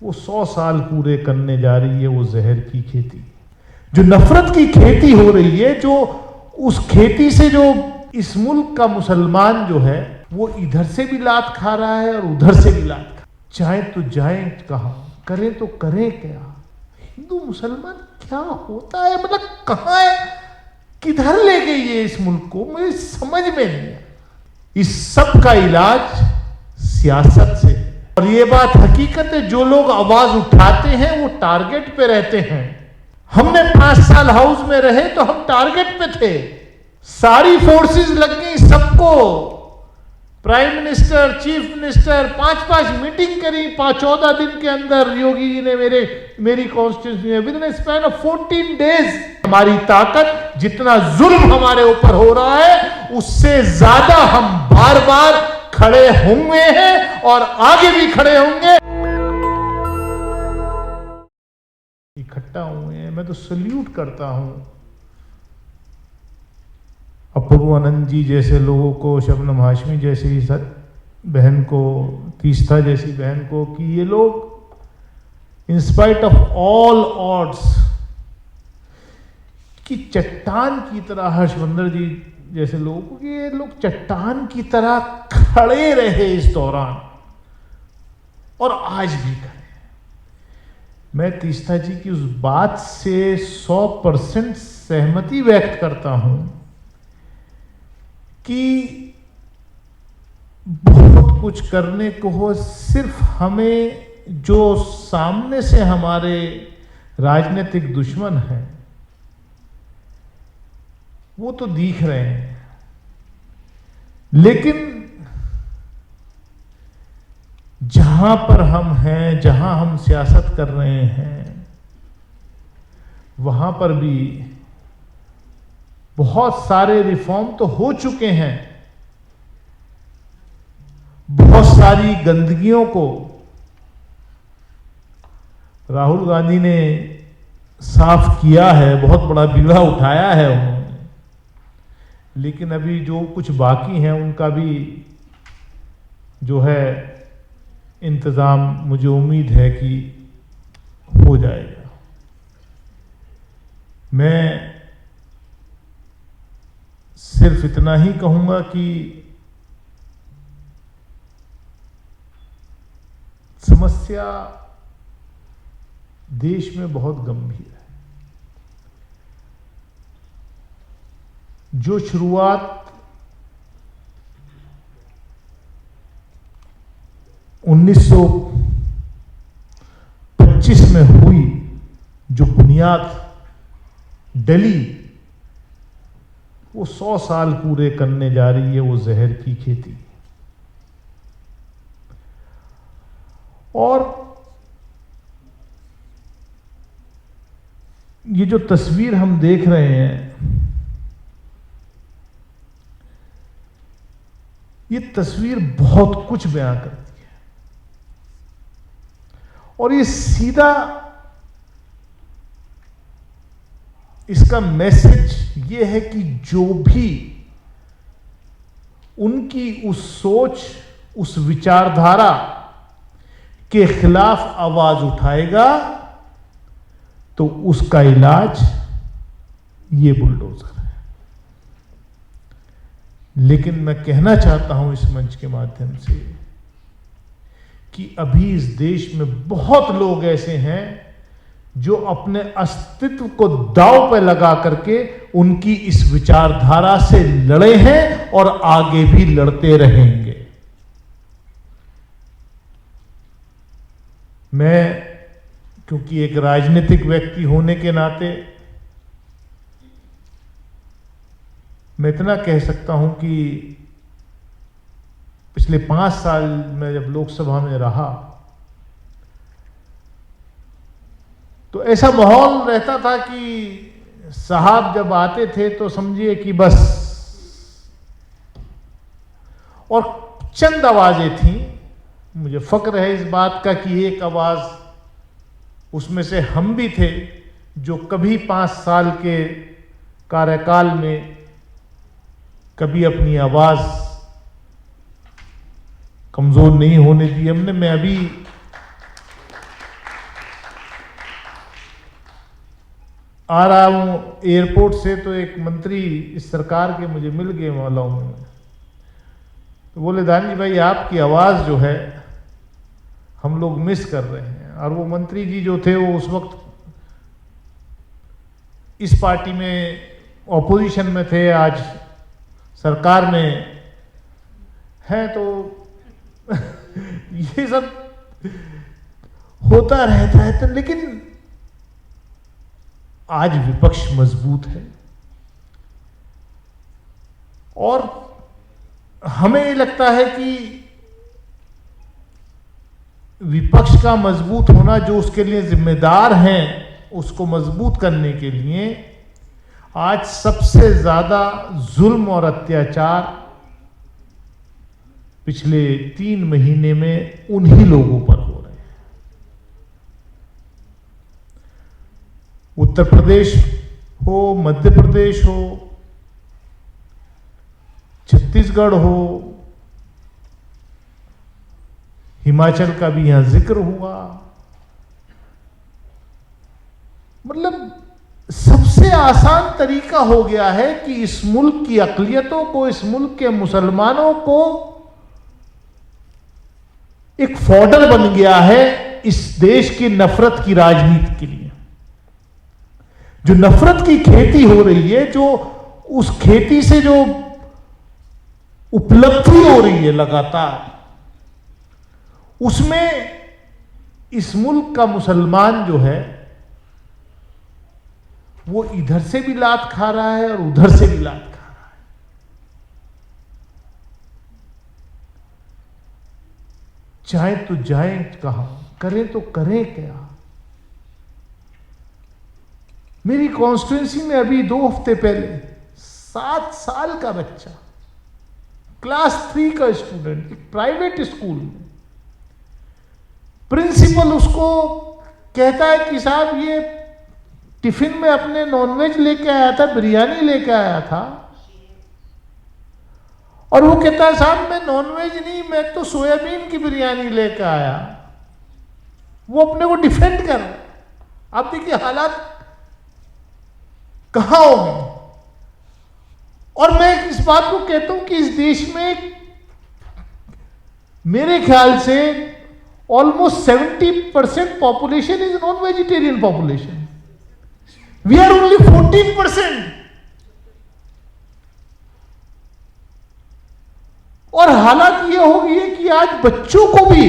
वो 100 साल पूरे करने जा रही है वो जहर की खेती, जो नफरत की खेती हो रही है, जो उस खेती से जो इस मुल्क का मुसलमान जो है वो इधर से भी लात खा रहा है और उधर से भी लात खा। जाए तो जाए कहां, करें तो करें क्या? हिंदू मुसलमान क्या होता है, मतलब कहां है, किधर ले गई है इस मुल्क को, मुझे समझ में नहीं है। इस सब का इलाज सियासत से, और ये बात हकीकत है, जो लोग आवाज उठाते हैं वो टारगेट पे रहते हैं। हमने 5 साल हाउस में रहे तो हम टारगेट पे थे, सारी फोर्सेस लग गई सबको, prime minister, chief minister 5-5 meeting करी 14 दिन के अंदर। योगी जी ने मेरी कॉन्स्टिट्यूंसी में with in span of 14 days. हमारी ताकत, जितना जुल्म हमारे ऊपर हो रहा है उससे ज्यादा हम बार बार खड़े होंगे हैं और आगे भी खड़े होंगे। इकट्ठा हुए हैं, मैं तो सल्यूट करता हूं अपूर्व आनंद जी जैसे लोगों को, शबनम हाशमी जैसी बहन को, तीस्ता जैसी बहन को, कि ये लोग इंस्पाइट ऑफ ऑल ऑड्स कि चट्टान की तरह, हर्षवर्धन जी जैसे लोगों को, कि ये लोग चट्टान की तरह खड़े रहे इस दौरान और आज भी खड़े। मैं तीस्ता जी की उस बात से 100% सहमति व्यक्त करता हूं कि बहुत कुछ करने को हो, सिर्फ हमें जो सामने से हमारे राजनीतिक दुश्मन हैं वो तो दिख रहे हैं, लेकिन जहां पर हम हैं, जहां हम सियासत कर रहे हैं, वहां पर भी बहुत सारे रिफॉर्म तो हो चुके हैं, बहुत सारी गंदगियों को राहुल गांधी ने साफ किया है, बहुत बड़ा बीड़ा उठाया है उन्होंने, लेकिन अभी जो कुछ बाकी है उनका भी जो है इंतजाम मुझे उम्मीद है कि हो जाएगा। मैं सिर्फ इतना ही कहूंगा कि समस्या देश में बहुत गंभीर है। जो शुरुआत 1925 में हुई, जो बुनियाद डली, वो 100 साल पूरे करने जा रही है वो जहर की खेती। और ये जो तस्वीर हम देख रहे हैं, ये तस्वीर बहुत कुछ बयां करती है, और ये सीधा इसका मैसेज ये है कि जो भी उनकी उस सोच, उस विचारधारा के खिलाफ आवाज उठाएगा तो उसका इलाज ये बुलडोजर है। लेकिन मैं कहना चाहता हूं इस मंच के माध्यम से कि अभी इस देश में बहुत लोग ऐसे हैं जो अपने अस्तित्व को दांव पर लगा करके उनकी इस विचारधारा से लड़े हैं और आगे भी लड़ते रहेंगे। मैं क्योंकि एक राजनीतिक व्यक्ति होने के नाते मैं इतना कह सकता हूं कि पिछले 5 साल में जब लोकसभा में रहा तो ऐसा माहौल रहता था कि साहब जब आते थे तो समझिए कि बस, और चंद आवाजें थी, मुझे फक्र है इस बात का कि एक आवाज उसमें से हम भी थे जो कभी 5 साल के कार्यकाल में कभी अपनी आवाज कमजोर नहीं होने दी हमने। मैं अभी आ रहा हूं एयरपोर्ट से तो एक मंत्री इस सरकार के मुझे मिल गए मौलाओं में, तो बोले दानी भाई आपकी आवाज़ जो है हम लोग मिस कर रहे हैं। और वो मंत्री जी जो थे वो उस वक्त इस पार्टी में ऑपोजिशन में थे, आज सरकार में है, तो ये सब होता रहता है। तो लेकिन आज विपक्ष मजबूत है और हमें ये लगता है कि विपक्ष का मजबूत होना, जो उसके लिए जिम्मेदार हैं उसको मजबूत करने के लिए आज सबसे ज्यादा जुल्म और अत्याचार पिछले 3 महीने में उन्हीं लोगों पर हो रहे हैं। उत्तर प्रदेश हो, मध्य प्रदेश हो, छत्तीसगढ़ हो, हिमाचल का भी यहां जिक्र हुआ। मतलब सबसे आसान तरीका हो गया है कि इस मुल्क की अक़लियतों को, इस मुल्क के मुसलमानों को एक फॉडर बन गया है इस देश की नफरत की राजनीति के लिए। जो नफरत की खेती हो रही है, जो उस खेती से जो उपलब्धि हो रही है लगातार, उसमें इस मुल्क का मुसलमान जो है वो इधर से भी लात खा रहा है और उधर से भी लात खा रहा है। चाहे तो जाए कहां, करें तो करें क्या। मेरी कॉन्स्टिट्यूंसी में अभी 2 हफ्ते पहले 7 साल का बच्चा, क्लास 3 का स्टूडेंट, एक प्राइवेट स्कूल में, प्रिंसिपल उसको कहता है कि साहब ये टिफिन में अपने नॉनवेज लेके आया था, बिरयानी लेके आया था, और वो कहता है साहब मैं नॉनवेज नहीं, मैं तो सोयाबीन की बिरयानी लेके आया। वो अपने को डिफेंड कर रहा है। आप देखिए हालात कहां होंगे। और मैं इस बात को कहता हूं कि इस देश में मेरे ख्याल से almost 70% population is non-vegetarian population. We are only 14%. और हालात ये हो गई है कि आज बच्चों को भी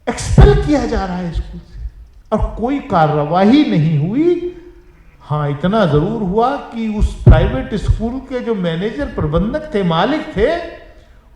एक्सपेल किया जा रहा है स्कूल से और कोई कार्रवाई नहीं हुई। हाँ, इतना जरूर हुआ कि उस प्राइवेट स्कूल के जो मैनेजर, प्रबंधक थे, मालिक थे,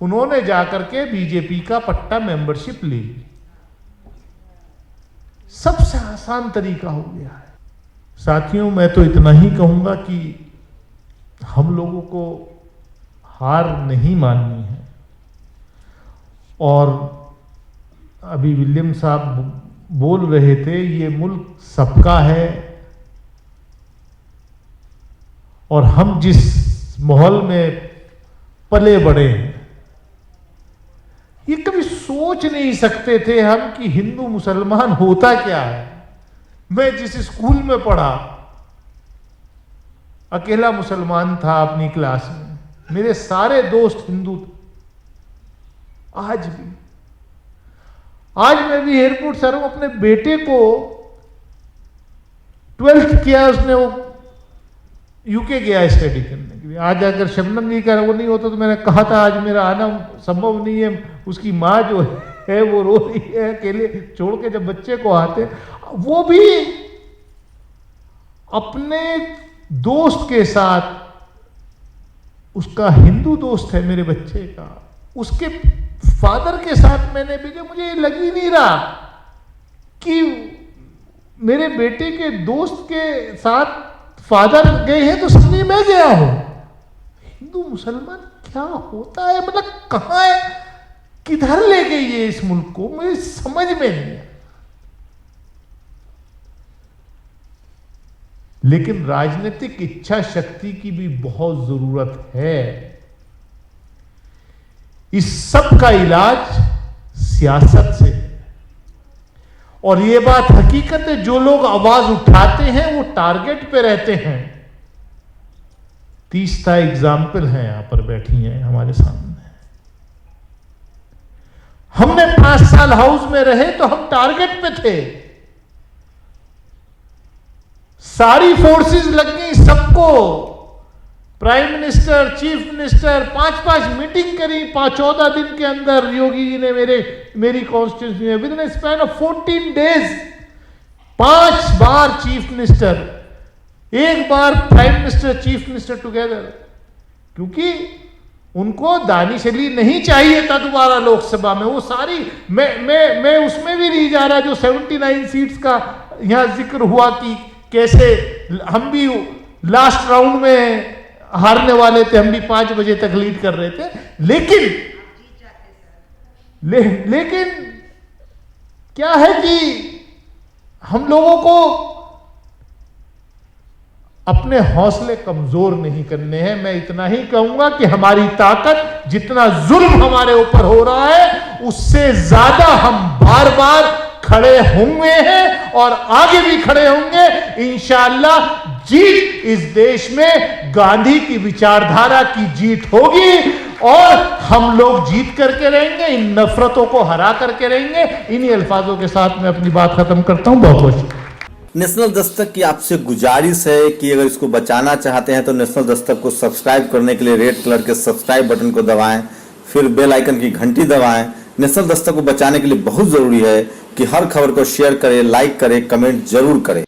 उन्होंने जाकर के बीजेपी का पट्टा, मेंबरशिप ले ली। सबसे आसान तरीका हो गया है। साथियों, मैं तो इतना ही कहूंगा कि हम लोगों को हार नहीं माननी है। और अभी विलियम साहब बोल रहे थे, ये मुल्क सबका है और हम जिस माहौल में पले बड़े हैं, ये कभी सोच नहीं सकते थे हम कि हिंदू मुसलमान होता क्या है। मैं जिस स्कूल में पढ़ा, अकेला मुसलमान था अपनी क्लास में, मेरे सारे दोस्त हिंदू थे। आज मैं भी एयरपोर्ट से हूं, अपने बेटे को 12th किया उसने, वो यूके गया स्टडी करने के लिए। आज अगर शबनम जी का वो नहीं होता तो मैंने कहा था आज मेरा आना संभव नहीं है। उसकी माँ जो है वो रो रही है अकेले छोड़ के, जब बच्चे को आते, वो भी अपने दोस्त के साथ, उसका हिंदू दोस्त है मेरे बच्चे का, उसके फादर के साथ मैंने भेजा। मुझे लग ही नहीं रहा कि मेरे बेटे के दोस्त के साथ फादर गए हैं तो समझिए मैं गया हूं। हिंदू मुसलमान क्या होता है, मतलब कहां है, किधर ले गई है इस मुल्क को, मुझे समझ में नहीं है। लेकिन राजनीतिक इच्छा शक्ति की भी बहुत जरूरत है। इस सब का इलाज सियासत से है और ये बात हकीकत है, जो लोग आवाज उठाते हैं वो टारगेट पे रहते हैं। 30 एग्जाम्पल हैं यहां पर बैठी हैं हमारे सामने। हमने 5 साल हाउस में रहे तो हम टारगेट पे थे, सारी फोर्सेस लग गई सबको। Prime minister, chief minister 5-5 meeting करी 14 दिन के अंदर। योगी जी ने मेरी कॉन्स्टिट्यूंसी में with in span of 14 days 5 bar chief minister, 1 bar prime minister, chief minister together, क्योंकि उनको दानिश-अली नहीं चाहिए था दोबारा लोकसभा में। वो सारी मैं उसमें भी नहीं जा रहा जो 79 सीट्स का यहां जिक्र हुआ कि कैसे हम भी लास्ट राउंड में हारने वाले थे, हम भी 5 बजे तक लीड कर रहे थे, लेकिन क्या है कि हम लोगों को अपने हौसले कमजोर नहीं करने हैं। मैं इतना ही कहूंगा कि हमारी ताकत, जितना जुल्म हमारे ऊपर हो रहा है उससे ज्यादा हम बार बार खड़े होंगे हैं और आगे भी खड़े होंगे इंशाअल्लाह। जीत इस देश में गांधी की विचारधारा की जीत होगी और हम लोग जीत करके रहेंगे, इन नफरतों को हरा करके रहेंगे। इन्हीं अल्फाजों के साथ मैं अपनी बात खत्म करता हूं। बहुत बहुत नेशनल दस्तक की आपसे गुजारिश है कि अगर इसको बचाना चाहते हैं तो नेशनल दस्तक को सब्सक्राइब करने के लिए रेड कलर के सब्सक्राइब बटन को दबाएं, फिर बेल आइकन की घंटी दबाएं। नेशनल दस्तक को बचाने के लिए बहुत जरूरी है कि हर खबर को शेयर करें, लाइक करें, कमेंट जरूर करें।